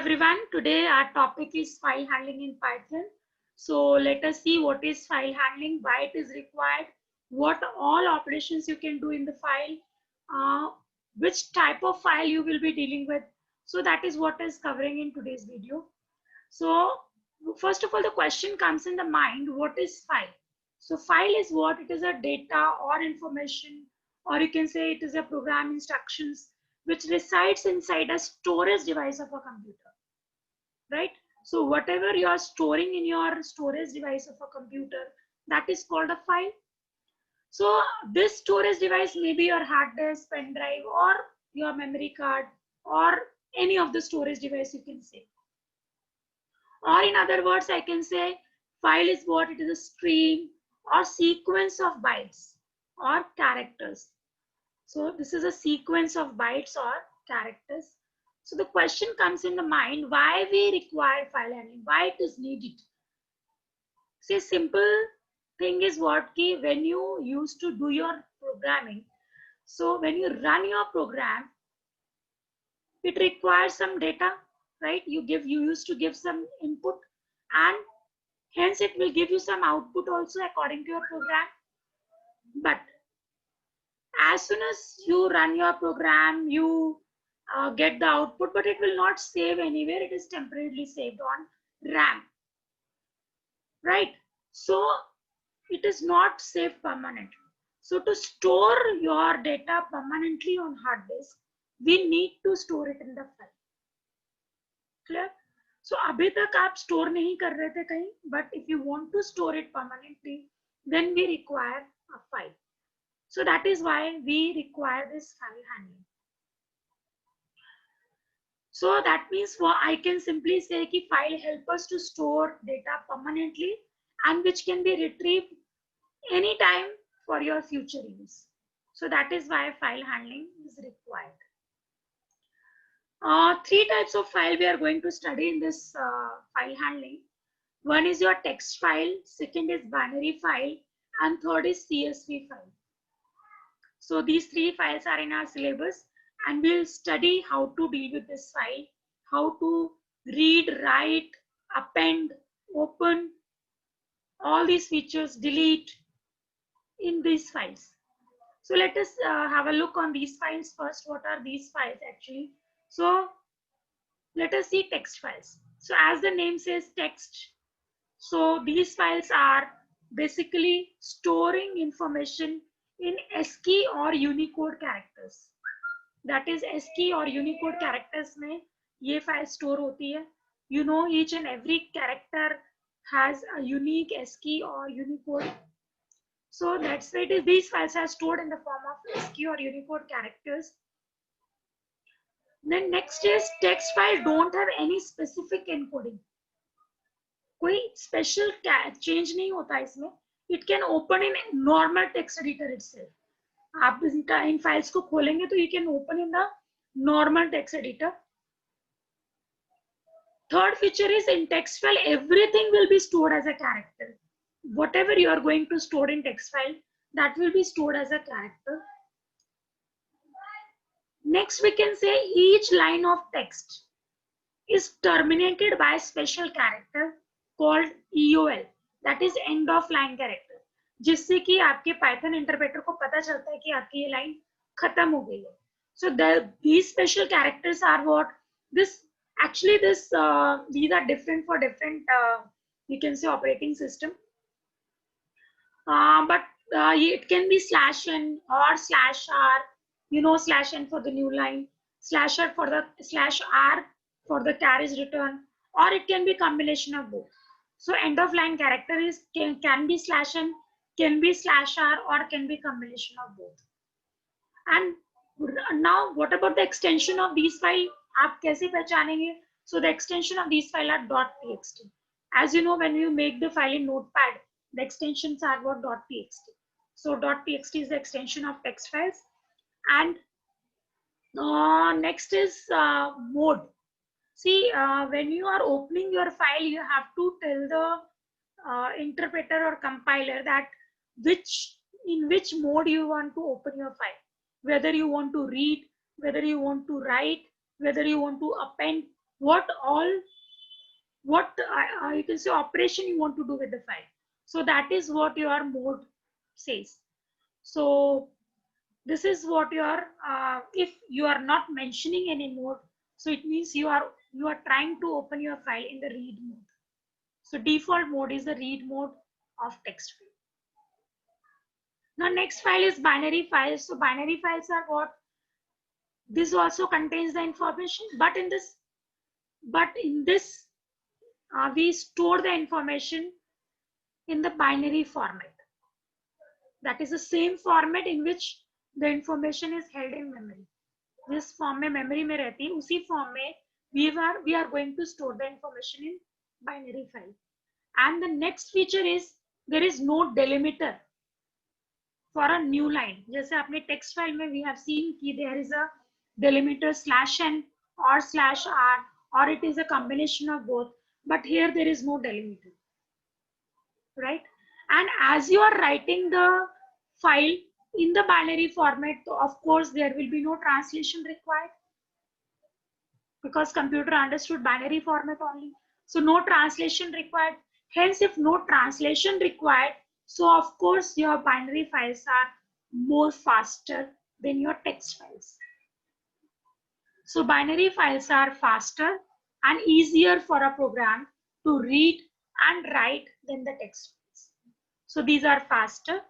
everyone, today our topic is file handling in Python. So let us see what is file handling, why it is required, what all operations you can do in the file, which type of file you will be dealing with. So that is what is covering in today's video. So first of all, the question comes in the mind, what is file? So file is what? It is a data or information, or you can say it is a program instructions which resides inside a storage device of a computer, right? So whatever you are storing in your storage device of a computer, that is called a file. So this storage device may be your hard disk, pen drive, or your memory card, or any of the storage device you can say. Or in other words, I can say file is what? It is a stream or sequence of bytes or characters. So this is a sequence of bytes or characters. So the question comes in the mind, why we require file handling, why it is needed. See, simple thing is what key when you used to do your programming. So when you run your program, it requires some data, right? You used to give some input, and hence it will give you some output also according to your program. But as soon as you run your program, you get the output, but it will not save anywhere. It is temporarily saved on RAM, right? So it is not saved permanently. So to store your data permanently on hard disk, we need to store it in the file. Clear? So अभी तक आप store नहीं कर रहे थे कहीं, but if you want to store it permanently, then we require a file. So that is why we require this file handling. So that means I can simply say that file help us to store data permanently and which can be retrieved anytime for your future use. So that is why file handling is required. Three types of file we are going to study in this file handling. One is your text file, second is binary file, and third is CSV file. So these three files are in our syllabus, and we'll study how to deal with this file, how to read, write, append, open, all these features, delete in these files. So let us have a look on these files first. What are these files actually? So let us see text files. So as the name says, text. So these files are basically storing information in ASCII or Unicode characters. That is ASCII or Unicode characters में ये file store होती है. You know, each and every character has a unique ASCII or Unicode. So that's why these files are stored in the form of ASCII or Unicode characters. Then next is text file don't have any specific encoding. कोई special change नहीं होता इसमें. It can open in normal text editor itself. आप इन files को खोलेंगे तो you can open in the normal text editor. Third feature is in text file everything will be stored as a character. Whatever you are going to store in text file, that will be stored as a character. Next we can say each line of text is terminated by a special character called EOL, that is end of line character, जिससे कि आपके Python interpreter को पता चलता है कि आपकी ये line खत्म हो गई है. So these special characters are what? These are different for different you can say operating system. But it can be /n or /r, you know, /n for the new line, /r for the /r for the carriage return, or it can be combination of both. So end of line character is can be /n, can be /r, or can be combination of both. And now what about the extension of these file? आप कैसे पहचानेंगे? So the extension of these file are .txt. As you know, when you make the file in Notepad, the extensions are what? .txt. So .txt is the extension of text files. And next is mode. See, when you are opening your file, you have to tell the interpreter or compiler that in which mode you want to open your file. Whether you want to read, whether you want to write, whether you want to append, what all, what you can say operation you want to do with the file. So that is what your mode says. So this is what your if you are not mentioning any mode, so it means you are trying to open your file in the read mode. So default mode is the read mode of text file. Now next file is binary files. So binary files are what? This also contains the information, but in this we store the information in the binary format. That is the same format in which the information is held in memory. जिस form में memory में रहती है उसी form में we are going to store the information in binary file. And the next feature is there is no delimiter for a new line. जैसे आपने text file में we have seen कि there is a delimiter /n or /r, or it is a combination of both, but here there is no delimiter, right? And as you are writing the file in the binary format, so of course there will be no translation required because computer understood binary format only. So no translation required. Hence, if no translation required, so of course your binary files are more faster than your text files. So binary files are faster and easier for a program to read and write than the text files. So these are faster.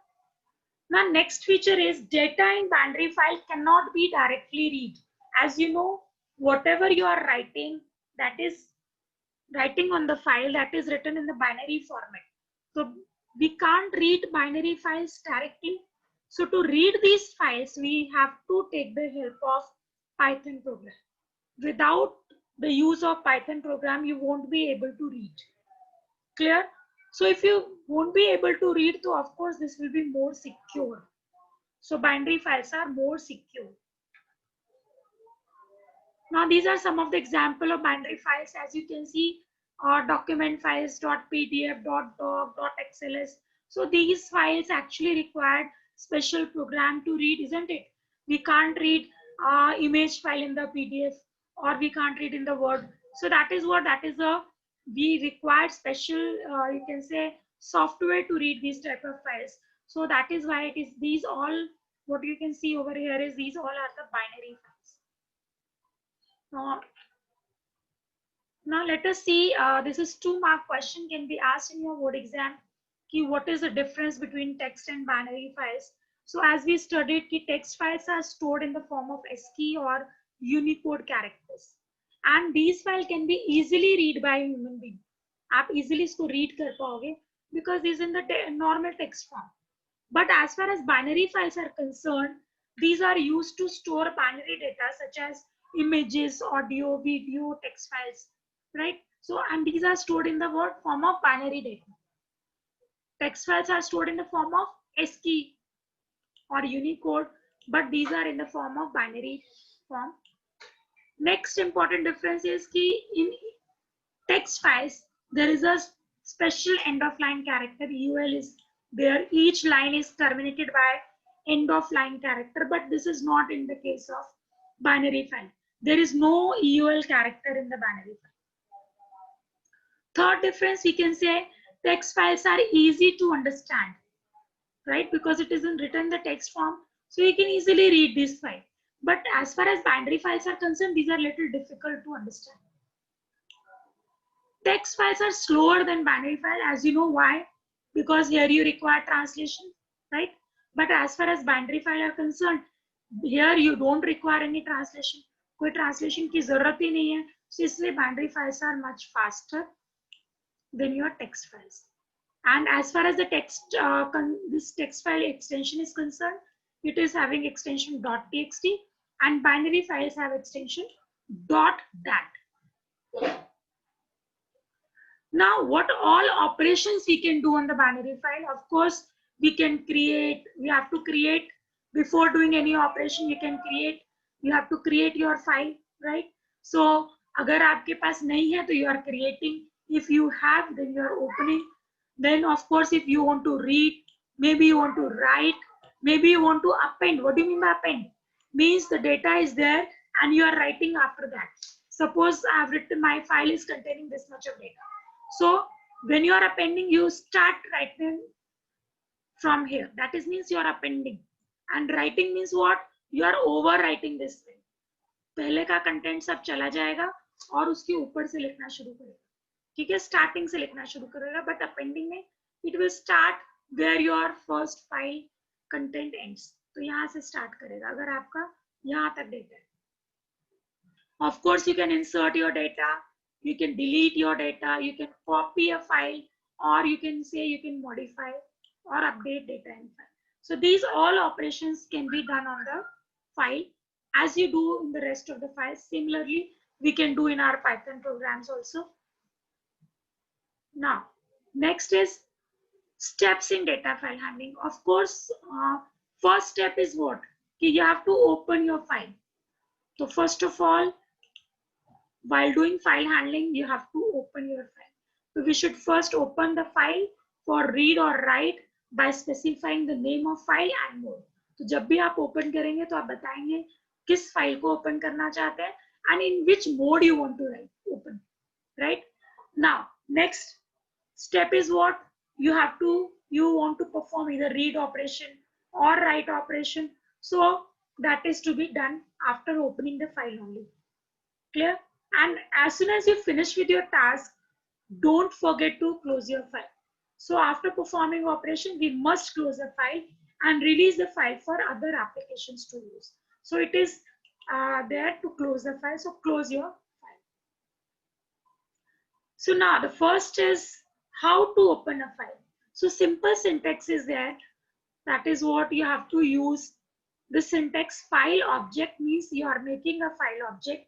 Now next feature is data in binary file cannot be directly read. As you know, whatever you are writing, that is writing on the file, that is written in the binary format. So we can't read binary files directly. So to read these files, we have to take the help of Python program. Without the use of Python program, you won't be able to read. Clear? So if you won't be able to read, so of course this will be more secure. So binary files are more secure. Now these are some of the example of binary files. As you can see, document files, .pdf, .doc, .xls. So these files actually required special program to read, isn't it? We can't read image file in the PDF, or we can't read in the Word. So that is what, we require special, you can say, software to read these type of files. So that is why it is these all, what you can see over here is these all are the binary files. Now let us see, this is 2-mark question can be asked in your board exam. What is the difference between text and binary files? So as we studied, text files are stored in the form of ASCII or Unicode characters. And these files can be easily read by a human being. आप easily इसको read कर पाओगे because it is in the normal text form. But as far as binary files are concerned, these are used to store binary data such as images, audio, video, text files, right? So, and these are stored in the form of binary data. Text files are stored in the form of ASCII or Unicode, but these are in the form of binary form. Next important difference is that in text files, there is a special end of line character. EOL is there. Each line is terminated by end of line character, but this is not in the case of binary file. There is no EOL character in the binary file. Third difference, we can say text files are easy to understand, right? Because it isn't written in the text form, so you can easily read this file. But as far as binary files are concerned, these are little difficult to understand. Text files are slower than binary file, as you know why? Because here you require translation, right? But as far as binary file are concerned, here you don't require any translation. कोई translation की जरूरत ही नहीं है. So इसलिए binary files are much faster than your text files. And as far as the text, this text file extension is concerned, it is having extension .txt, and binary files have extension .dat. Now, what all operations we can do on the binary file? Of course, we have to create, before doing any operation, you have to create your file, right? So, अगर आपके पास नहीं है, तो you are creating. If you have, then you are opening. Then, of course, if you want to read, maybe you want to write, maybe you want to append. What do you mean by append? Means the data is there and you are writing after that. Suppose I have written my file is containing this much of data. So when you are appending, you start writing from here. That is means you are appending. And writing means what? You are overwriting this thing. पहले का content सब चला जाएगा और उसके ऊपर से लिखना शुरू करेगा. ठीक है, स्टार्टिंग से लिखना शुरू करेगा, बट अपेंडिंग में it will start where your first file content ends. तो यहाँ से स्टार्ट करेगा अगर आपका यहाँ तक डेटा है. Of course, you can insert your data, you can delete your data, you can copy a file, or you can say you can modify or update data in file. So these all operations can be done on the file as you do in the rest of the files. Similarly, we can do in our Python programs also. Now, next is steps in data file handling. Of course, first step is what? You have to open your file. So first of all, while doing file handling, you have to open your file. So we should first open the file for read or write by specifying the name of file and mode. तो जब भी आप open करेंगे तो आप बताएंगे किस file को open करना चाहते हैं and in which mode you want to write open, right? Now, next step is what? You want to perform either read operation or write operation. So that is to be done after opening the file only. Clear? And as soon as you finish with your task, don't forget to close your file. So after performing operation, we must close the file and release the file for other applications to use. So it is there to close the file. So close your file. So now the first is how to open a file. So simple syntax is there. That is what you have to use. The syntax file object means you are making a file object.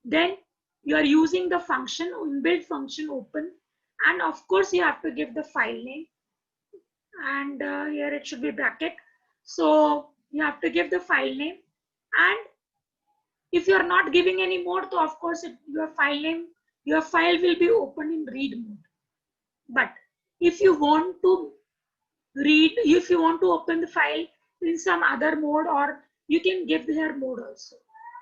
Then you are using the function, inbuilt function open, and of course you have to give the file name, and here it should be bracket. So you have to give the file name, and if you are not giving any mode, so of course your file name, your file will be open in read mode. But if you want to read, if you want to open the file in some other mode, or you can give their mode also.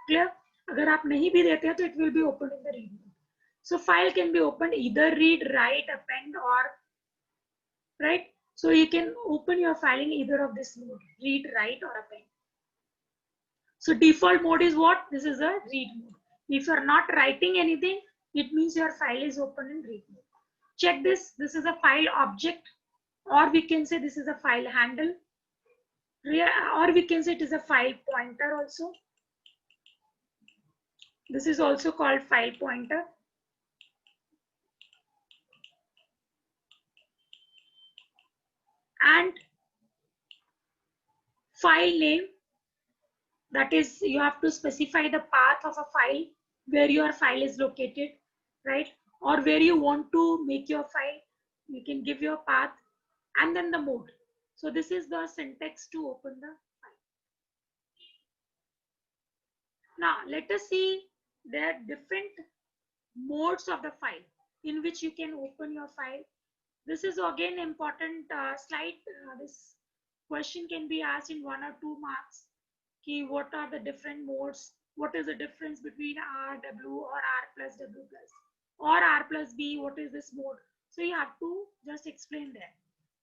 Clear? अगर आप नहीं भी देते हैं तो it will be opened in the read mode. So file can be opened either read, write, append, or right. So you can open your file in either of this mode, read, write, or append. So default mode is what? This is a read mode. If you are not writing anything, it means your file is open in read mode. Check this. This is a file object, or we can say this is a file handle, or we can say it is a file pointer also. This is also called file pointer. And file name, that is, you have to specify the path of a file where your file is located, right? Or where you want to make your file, you can give your path, and then the mode. So this is the syntax to open the file. Now let us see there are different modes of the file in which you can open your file. This is again important slide. This question can be asked in 1 or 2 marks. Ki what are the different modes? What is the difference between R, W, or R plus W plus, or R plus B? What is this mode? So you have to just explain that.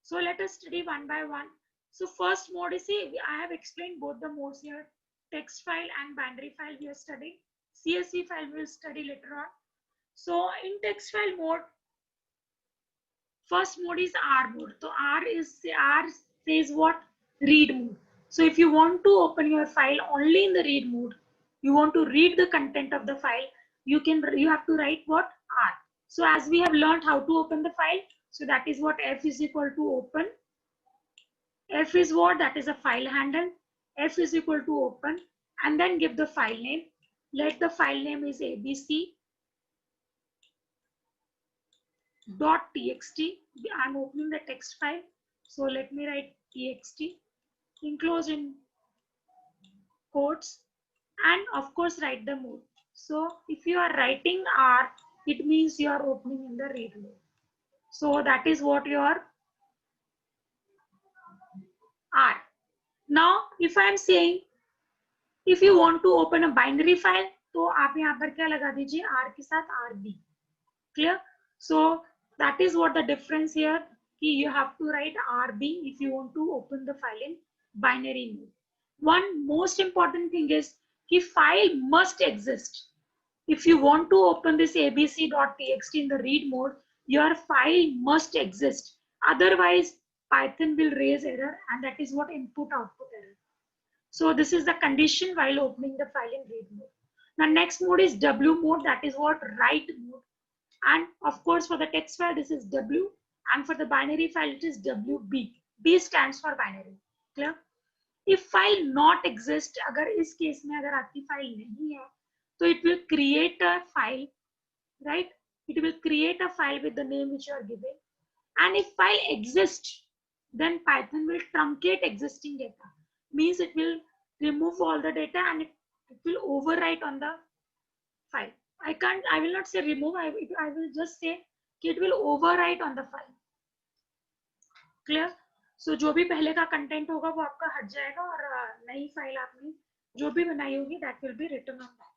So let us study one by one. So first mode is, see, I have explained both the modes here. Text file and binary file we are studying. CSV file we will study later on. So in text file mode, first mode is R mode. So R says what? Read mode. So if you want to open your file only in the read mode, you want to read the content of the file, you have to write what? R. So as we have learned how to open the file, so that is what F is equal to open. F is what? That is a file handle. F is equal to open, and then give the file name. Let the file name is abc.txt. I'm opening the text file. So let me write txt, enclose in quotes, and of course write the mode. So if you are writing R, it means you are opening in the read mode. So that is what your R. Now if I am saying, if you want to open a binary file, तो आप यहाँ पर क्या लगा दीजिए, r के साथ rb. Clear? So that is what the difference here. You have to write RB if you want to open the file in binary mode. One most important thing is कि file must exist. If you want to open this abc.txt in the read mode, your file must exist. Otherwise, Python will raise error, and that is what input-output error. So this is the condition while opening the file in read mode. The next mode is W mode. That is what write mode. And of course, for the text file, this is W. And for the binary file, it is WB. B stands for binary. Clear? If file not exist, अगर इस case में अगर आपकी file नहीं है, तो it will create a file, right? It will create a file with the name which you are giving. And if file exists, then Python will truncate existing data. Means it will remove all the data and it will overwrite on the file. I will not say remove, I will just say it will overwrite on the file. Clear? So जो भी पहले का content होगा वो आपका हट जाएगा और नई फाइल आपने जो भी बनाई होगी that will be written on that.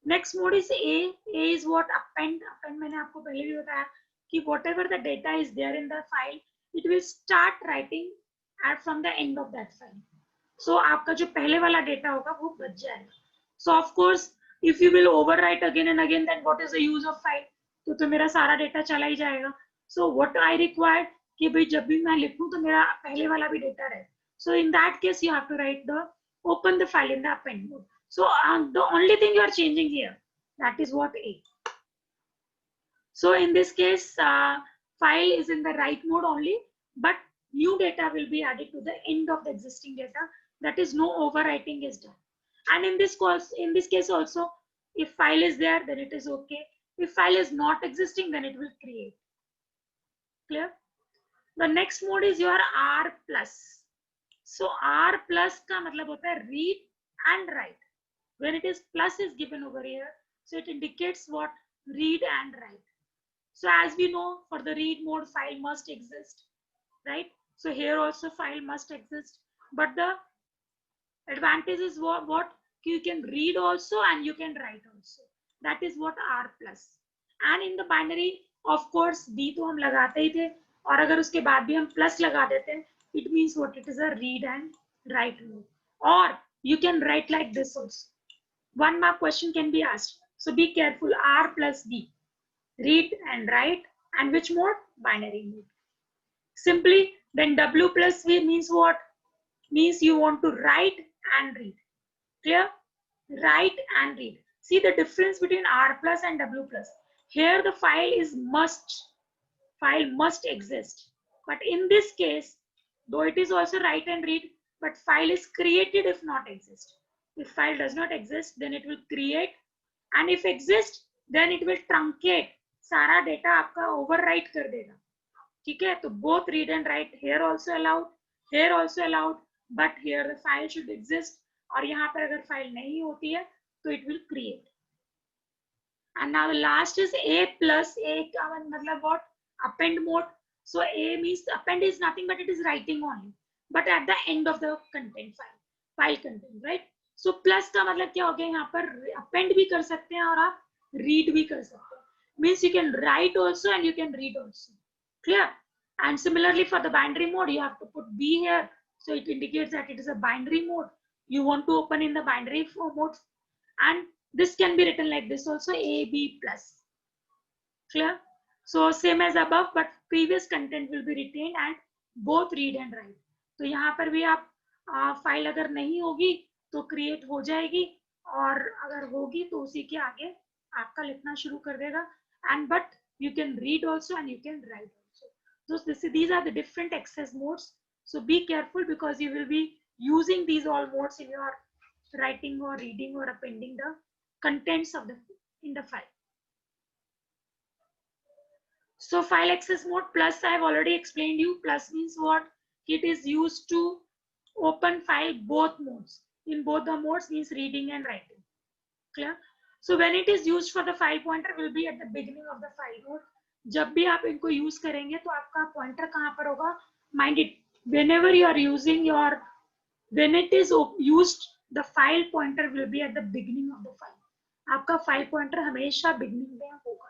Next mode is A. A is what append. Append मैंने आपको पहले भी बताया कि whatever the data is there in the file, it will start writing from the end of that file. So आपका जो पहले वाला data होगा वो बच जाएगा. So of course, if you will overwrite again and again, then what is the use of file? तो मेरा सारा data चला ही जाएगा. So what I required कि भाई जब भी मैं लिखूं तो मेरा पहले वाला भी data रहे. So in that case, you have to write open the file in the append mode. So the only thing you are changing here, that is what A. So in this case, file is in the write mode only, but new data will be added to the end of the existing data. That is, no overwriting is done. And in this case also, if file is there, then it is okay. If file is not existing, then it will create. Clear? The next mode is your R plus. So R plus का मतलब होता है read and write. When it is plus is given over here, so it indicates what? Read and write. So as we know, for the read mode, file must exist, right? So here also file must exist. But the advantage is what? You can read also and you can write also. That is what R plus. And in the binary, of course, B तो हम लगाते ही थे, और अगर उसके बाद भी हम plus लगा देते हैं, it means what? It is a read and write mode. Or you can write like this also. One mark question can be asked. So be careful. R plus B. Read and write. And which mode? Binary mode. Simply, then W plus V means what? Means you want to write and read. Clear? Write and read. See the difference between R plus and W plus. Here the file is must. File must exist. But in this case, though it is also write and read, but file is created if not exist. If file does not exist, then it will create, and if exist, then it will truncate. सारा data आपका overwrite कर देगा. ठीक है? तो both read and write here also allowed, here also allowed, but here the file should exist. और यहाँ पर अगर file नहीं होती है, तो it will create. And now the last is A plus. A का मतलब what? Append mode. So A means append is nothing but it is writing only, but at the end of the content file content, right? So plus का मतलब क्या हो गया, यहाँ पर append भी कर सकते हैं और आप read भी कर सकते हैं. Means you can write also and you can read also. Clear? And similarly for the binary mode, you have to put B here. So it indicates that it is a binary mode. You want to open in the binary mode. And this can be written like this also, AB plus. Clear? So same as above, but previous content will be retained and both read and write. तो यहाँ पर भी आप file अगर नहीं होगी तो create हो जाएगी, और अगर होगी तो उसी के आगे आपका लिखना शुरू कर देगा. And but you can read also and you can write also. So these are the different access modes. So be careful because you will be using these all modes in your writing or reading or appending the contents of in the file. So file access mode plus, I have already explained you. Plus means what? It is used to open file both modes. In both the modes means reading and writing. Clear? So when it is used for the file pointer will be at the beginning of the file mode. जब भी आप इनको use करेंगे तो आपका pointer कहाँ पर होगा? Mind it. Whenever you are using when it is used, the file pointer will be at the beginning of the file. आपका फाइल पॉइंटर हमेशा बिगनिंग में होगा.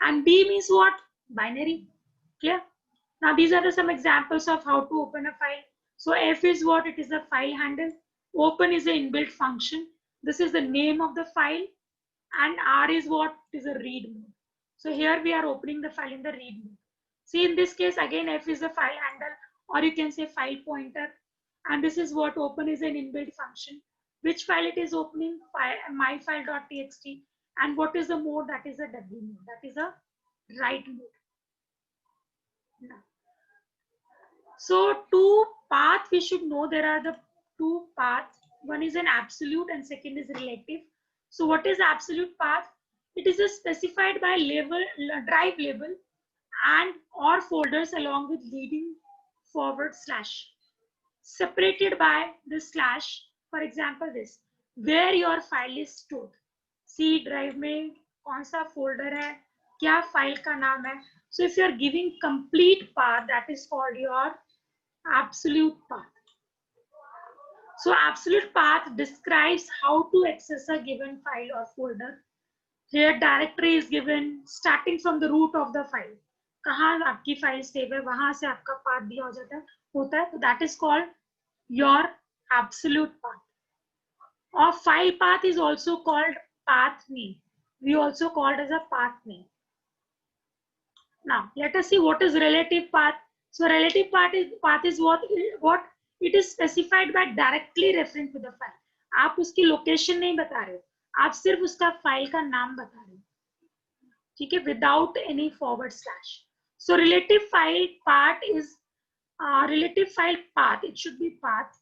And B means what? Binary. Clear? Now these are some examples of how to open a file. So F is what? It is a file handle. Open is an inbuilt function. This is the name of the file. And R is what? It is a read mode. So here we are opening the file in the read mode. See, in this case, again, F is a file handle, or you can say file pointer. And this is what open is an inbuilt function. Which file it is opening? myfile.txt. And what is the mode? That is a W mode. That is a write mode. Now, so two path we should know. There are the two paths. One is an absolute and second is relative. So what is absolute path? It is specified by label, drive label and or folders along with leading forward slash, separated by the slash. For example, this where your file is stored. C drive में कौन सा folder है, क्या file का नाम है. So if you are giving complete path, that is called your absolute path. So absolute path describes how to access a given file or folder. Here directory is given starting from the root of the file. कहाँ आपकी file save है, वहां से आपका path दिया हो जाता है होता है. तो that is called your absolute path. और file path is also called path name. We also called as a path name. Now let us see what is relative path. So relative path is what it is specified by directly referring to the file. आप उसकी location नहीं बता रहे हो, आप सिर्फ उसका file का नाम बता रहे हो, ठीक है, without any forward slash. So relative file path is relative file path, it should be path,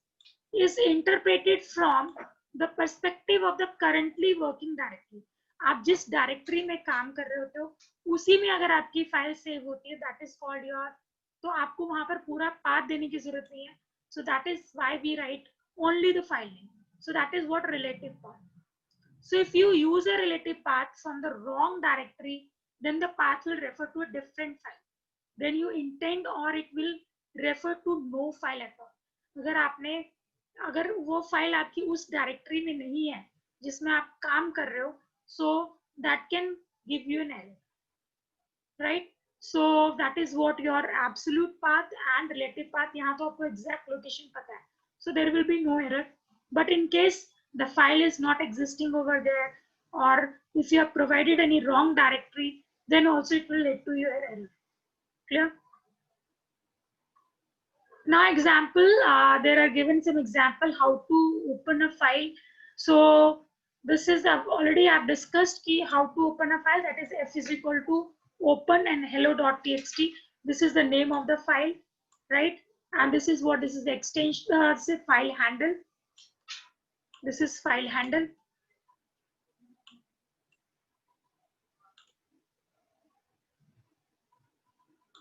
is interpreted from the perspective of the currently working directory. आप जिस डायरेक्टरी में काम कर रहे होते हो उसी में अगर आपकी फाइल सेव होती है, दैट इज कॉल्ड योर. तो आपको वहां पर पूरा पाथ देने की जरूरत नहीं है. So that is why we write only the file name. So that is what relative path. So if you use a relative path from the wrong directory, then the path will refer to a different file. Then you intend or it will refer to no file at all. अगर वो file आपकी उस directory में नहीं है जिसमें आप काम कर रहे हो, so that can give you an error, right? So that is what your absolute path and relative path. यहाँ तो आपको exact location पता है, so there will be no error. But in case the file is not existing over there, or if you have provided any wrong directory, then also it will lead to your error. Clear? Now example, there are given some example how to open a file. So this is I've discussed key how to open a file. That is f is equal to open and hello.txt. This is the name of the file, right? And this is the extension, file handle. This is file handle.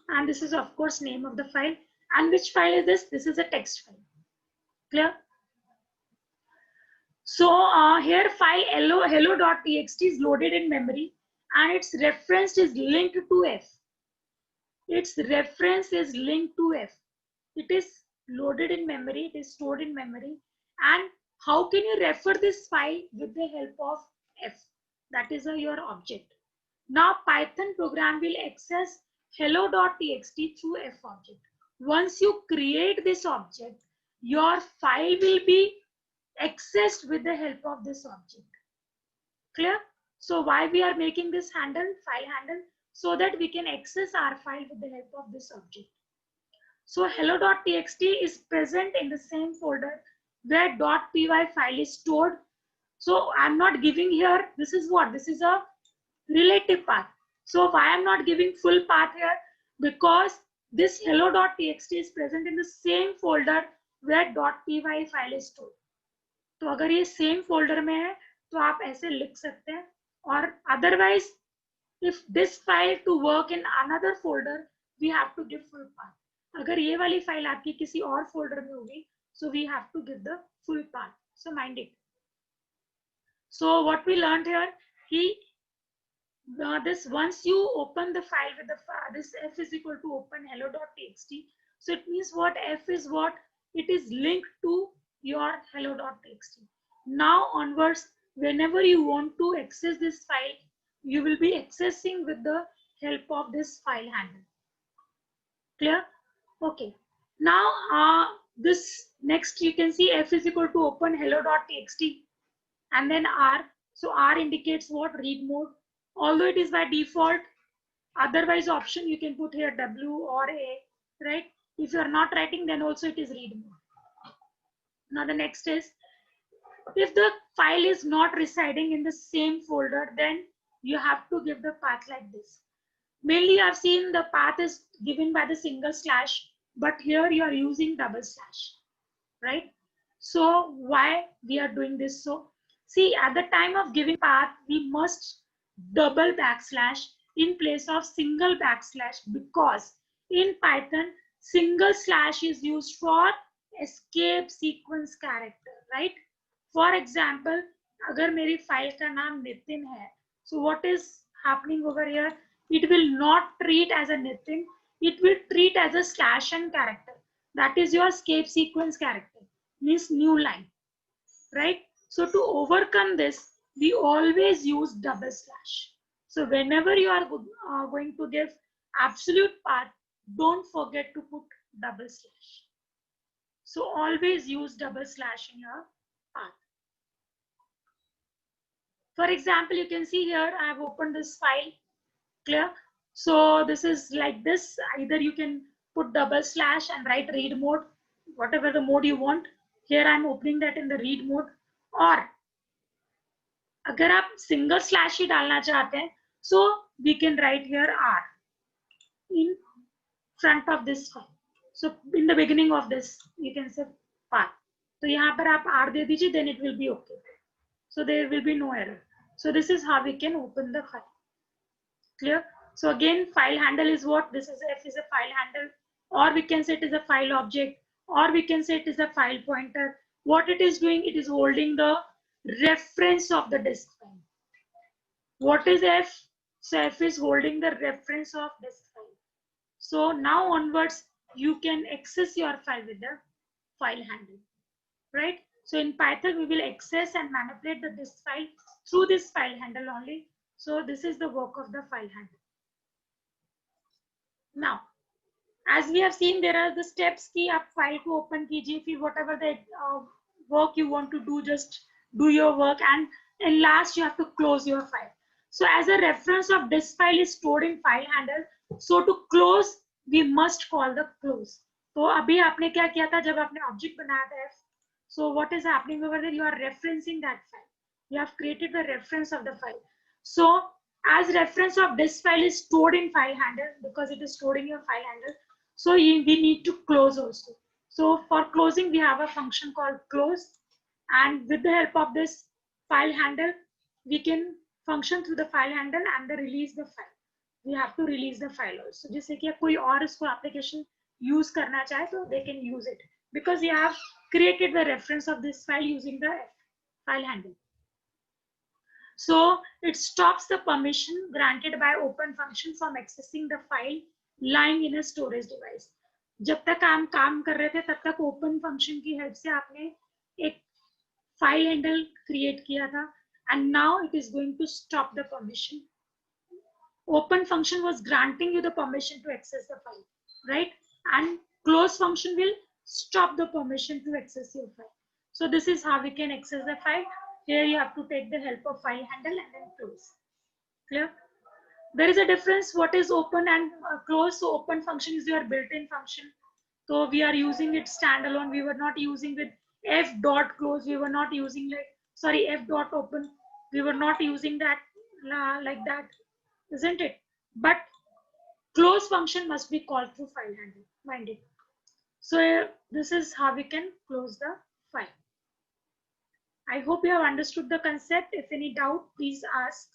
And this is of course name of the file. And which file is this? This is a text file. Clear? So here file hello.txt is loaded in memory and its reference is linked to F. Its reference is linked to F. It is loaded in memory, it is stored in memory. And how can you refer this file with the help of F? That is your object. Now Python program will access hello.txt through F object. Once you create this object, your file will be accessed with the help of this object. Clear? So why we are making this handle, file handle, so that we can access our file with the help of this object. So hello.txt is present in the same folder where .py file is stored. So I'm not giving here, this is what? This is a relative path. So why I'm not giving full path here? Because this hello.txt is present in the same folder where .py file is stored. तो अगर ये same folder में है तो आप ऐसे लिख सकते हैं. और otherwise if this file to work in another folder we have to give full path. अगर ये वाली फाइल आपकी किसी और फोल्डर में होगी, so we have to give the full path. So mind it. So what we learned here कि this once you open the file with the this f is equal to open hello.txt, so it means what f is what it is linked to your hello.txt. Now onwards whenever you want to access this file, you will be accessing with the help of this file handle. Clear? Okay. Now, this next you can see f is equal to open hello.txt and then R. So R indicates what? Read mode. Although it is by default, otherwise option you can put here W or A, right? If you are not writing, then also it is read mode. Now the next is, if the file is not residing in the same folder, then you have to give the path like this. Mainly I've seen the path is given by the single slash, but here you are using double slash, right? So why we are doing this? So see, at the time of giving path, we must double backslash in place of single backslash, because in Python, single slash is used for escape sequence character, right? For example, अगर मेरी file का नाम नितिन है, so what is happening over here? It will not treat as a Nitin, it will treat as a slash n character. That is your escape sequence character, means new line, right? So to overcome this, we always use double slash. So whenever you are going to give absolute path, don't forget to put double slash. So always use double slash in your path. For example, you can see here I have opened this file. Clear? So this is like this. Either you can put double slash and write read mode, whatever the mode you want. Here I'm opening that in the read mode. और अगर आप single slash ही डालना चाहते हैं, so we can write here R in front of this file. So in the beginning of this, you can say path. तो यहाँ पर आप R दे दीजिए, then it will be okay. So there will be no error. So this is how we can open the file. Clear? So again, file handle is what? This is F is a file handle, or we can say it is a file object, or we can say it is a file pointer. What it is doing, it is holding the reference of the disk file. What is F? So F is holding the reference of disk file. So now onwards, you can access your file with the file handle, right? So in Python, we will access and manipulate the disk file through this file handle only. So this is the work of the file handle. Now, as we have seen, there are the steps कि आप file को open कीजिए, फिर whatever the work you want to do, just do your work, and in last you have to close your file. So as a reference of this file is stored in file handle, so to close we must call the close. तो अभी आपने क्या किया था जब आपने object बनाया था? So what is happening over there? You are referencing that file. You have created the reference of the file. So as reference of this file is stored in file handle, because it is stored in your file handle, so we need to close also. So for closing, we have a function called close, and with the help of this file handle, we can function through the file handle and then release the file. We have to release the file also. जैसे कि कोई और इसको application use करना चाहे तो they can use it, because you have created the reference of this file using the file handle. So it stops the permission granted by open function from accessing the file lying in a storage device. जब तक हम काम कर रहे थे तब तक open function की help से आपने एक file handle create किया था, and now it is going to stop the permission. Open function was granting you the permission to access the file, right? And close function will stop the permission to access your file. So this is how we can access the file. Here you have to take the help of file handle and then close. Clear? There is a difference. What is open and close? So open function is your built-in function. So we are using it standalone. We were not using with f dot close. We were not using f dot open. We were not using that like that, isn't it? But close function must be called through file handle. Mind it. So this is how we can close the file. I hope you have understood the concept. If any doubt, please ask.